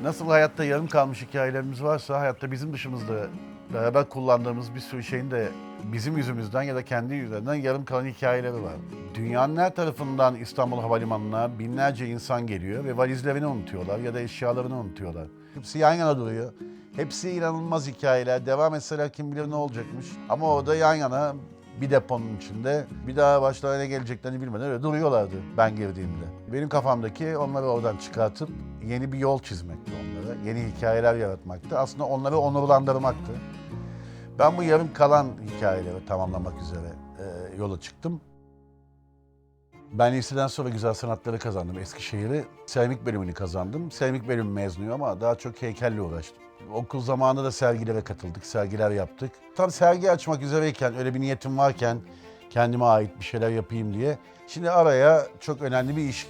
Nasıl hayatta yarım kalmış hikayelerimiz varsa, hayatta bizim dışımızda beraber kullandığımız bir sürü şeyin de bizim yüzümüzden ya da kendi yüzünden yarım kalan hikayeleri var. Dünyanın her tarafından İstanbul Havalimanı'na binlerce insan geliyor ve valizlerini unutuyorlar ya da eşyalarını unutuyorlar. Hepsi yan yana duruyor. Hepsi inanılmaz hikayeler. Devam etseler kim bilir ne olacakmış. Ama orada yan yana bir deponun içinde bir daha başlarına ne geleceklerini bilmeden öyle duruyorlardı ben girdiğimde. Benim kafamdaki onları oradan çıkartıp yeni bir yol çizmekti onlara. Yeni hikayeler yaratmaktı. Aslında onları onurlandırmaktı. Ben bu yarım kalan hikayeleri tamamlamak üzere yola çıktım. Ben liseden sonra güzel sanatları kazandım Eskişehir'i. Seramik bölümünü kazandım. Seramik bölümü mezunuyum ama daha çok heykelle uğraştım. Okul zamanında da sergilere katıldık, sergiler yaptık. Tam sergi açmak üzereyken, öyle bir niyetim varken kendime ait bir şeyler yapayım diye. Şimdi araya çok önemli bir iş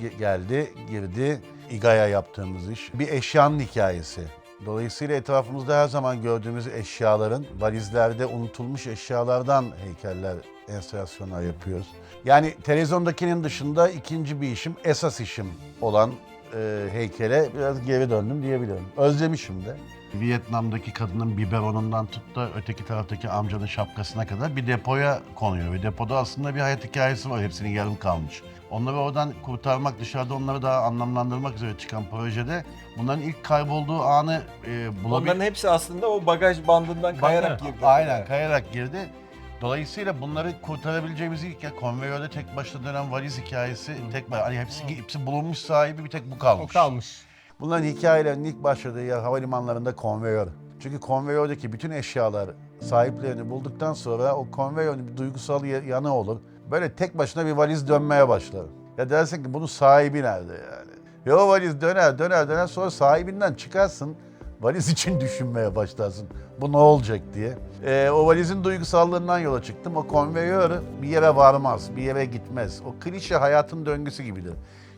girdi. İGA'ya yaptığımız iş. Bir eşyanın hikayesi. Dolayısıyla etrafımızda her zaman gördüğümüz eşyaların, valizlerde unutulmuş eşyalardan heykeller, enstalasyonlar yapıyoruz. Yani televizyondakinin dışında ikinci bir işim, esas işim olan heykele biraz geri döndüm diyebilirim. Özlemişim de. Vietnam'daki kadının biberonundan tut da öteki taraftaki amcanın şapkasına kadar bir depoya konuyor. Ve depoda aslında bir hayat hikayesi var, hepsinin yarım kalmış. Onları oradan kurtarmak, dışarıda onları daha anlamlandırmak üzere çıkan projede bunların ilk kaybolduğu anı Onların hepsi aslında o bagaj bandından kayarak girdi. Aynen, kayarak girdi. Dolayısıyla bunları kurtarabileceğimiz ilk konveyörde tek başına dönen valiz hikayesi, hani hepsi bulunmuş sahibi, bir tek bu kalmış. O kalmış. Bunların hikayelerinin ilk başladığı yer havalimanlarında konveyör. Çünkü konveyördeki bütün eşyalar sahiplerini bulduktan sonra o konveyörün bir duygusal yanı olur. Böyle tek başına bir valiz dönmeye başlar. Ya dersin ki bunun sahibi nerede yani? Ve o valiz döner sonra sahibinden çıkarsın. Valiz için düşünmeye başlarsın. Bu ne olacak diye. O valizin duygusallığından yola çıktım. O konveyör bir yere varmaz, bir yere gitmez. O klişe hayatın döngüsü gibidir.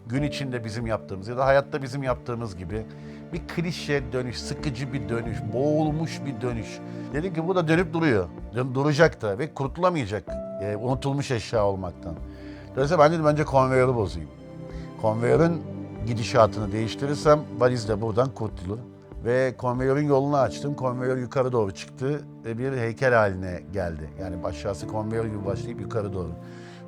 Gün içinde bizim yaptığımız ya da hayatta bizim yaptığımız gibi bir klişe dönüş, sıkıcı bir dönüş, boğulmuş bir dönüş. Dedim ki bu da dönüp duruyor. Duracak da ve kurtulamayacak unutulmuş eşya olmaktan. Dolayısıyla ben dedim önce konveyörü bozayım. Konveyörün gidişatını değiştirirsem valiz de buradan kurtulur. Ve konveyörün yolunu açtım. Konveyör yukarı doğru çıktı ve bir heykel haline geldi. Yani aşağısı konveyör gibi başlayıp yukarı doğru.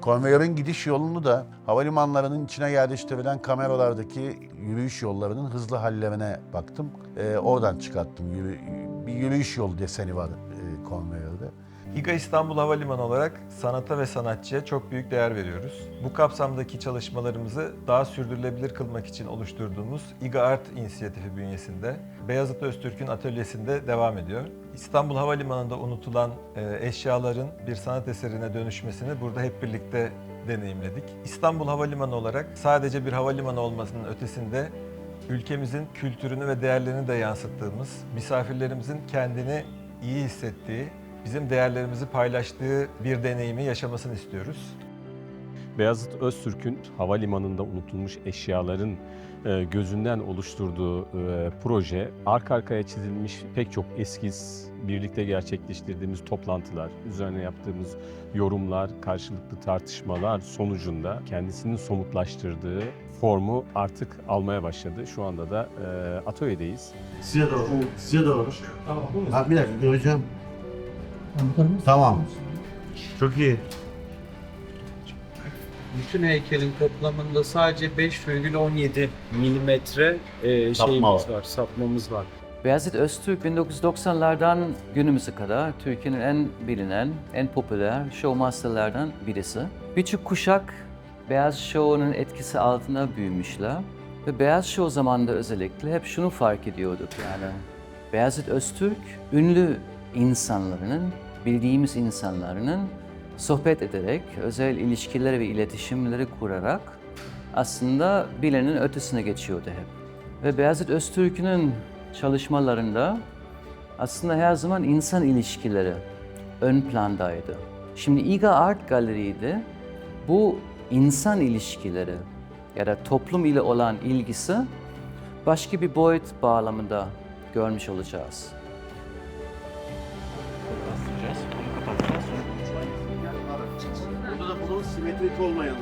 Konveyörün gidiş yolunu da havalimanlarının içine yerleştirilen kameralardaki yürüyüş yollarının hızlı hallerine baktım. Oradan çıkarttım. Bir yürüyüş yolu deseni var konveyörde. İGA İstanbul Havalimanı olarak sanata ve sanatçıya çok büyük değer veriyoruz. Bu kapsamdaki çalışmalarımızı daha sürdürülebilir kılmak için oluşturduğumuz İGA Art inisiyatifi bünyesinde Beyazıt Öztürk'ün atölyesinde devam ediyor. İstanbul Havalimanı'nda unutulan eşyaların bir sanat eserine dönüşmesini burada hep birlikte deneyimledik. İstanbul Havalimanı olarak sadece bir havalimanı olmasının ötesinde ülkemizin kültürünü ve değerlerini de yansıttığımız, misafirlerimizin kendini iyi hissettiği, bizim değerlerimizi paylaştığı bir deneyimi yaşamasını istiyoruz. Beyazıt Öztürk'ün havalimanında unutulmuş eşyaların gözünden oluşturduğu proje, arka arkaya çizilmiş pek çok eskiz, birlikte gerçekleştirdiğimiz toplantılar, üzerine yaptığımız yorumlar, karşılıklı tartışmalar sonucunda kendisinin somutlaştırdığı formu artık almaya başladı. Şu anda da atölyedeyiz. Size doğru. Size doğru. Tamam. Bir dakika göreceğim. Tamam. Çok iyi. Bütün heykelin toplamında sadece 5,17 milimetre şeyimiz var, sapmamız var. Beyazıt Öztürk 1990'lardan günümüze kadar Türkiye'nin en bilinen, en popüler showmasterlardan birisi. Birçok kuşak Beyaz Show'un etkisi altında büyümüşler. Ve Beyaz Show zamanında özellikle hep şunu fark ediyorduk yani. Beyazıt Öztürk ünlü insanların, bildiğimiz insanların sohbet ederek, özel ilişkileri ve iletişimleri kurarak aslında bilenin ötesine geçiyordu hep. Ve Beyazıt Öztürk'ün çalışmalarında aslında her zaman insan ilişkileri ön plandaydı. Şimdi İGA Art Galeri'de bu insan ilişkileri ya da toplum ile olan ilgisi başka bir boyut bağlamında görmüş olacağız. Burada da bunun simetrik olmayan.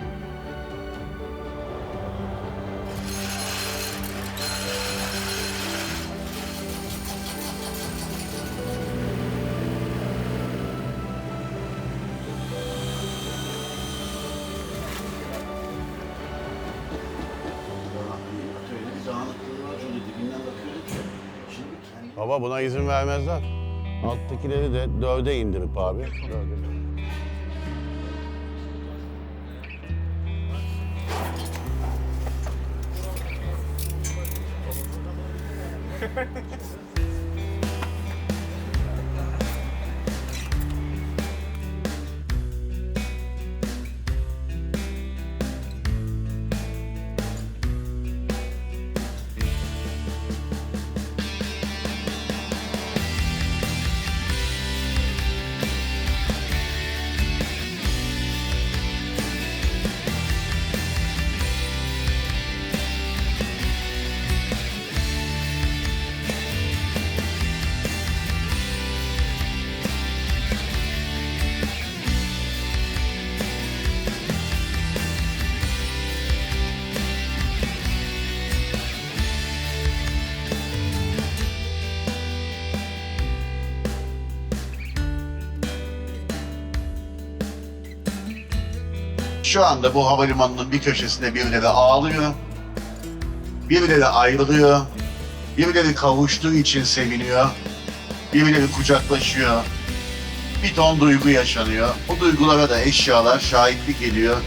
Baba buna izin vermezler. Alttakileri de 4'e indirip abi. 4'e. Şu anda bu havalimanının bir köşesinde birileri ağlıyor, birileri ayrılıyor, birileri kavuştuğu için seviniyor, birileri kucaklaşıyor. Bir ton duygu yaşanıyor. Bu duygulara da eşyalar şahitlik ediyor.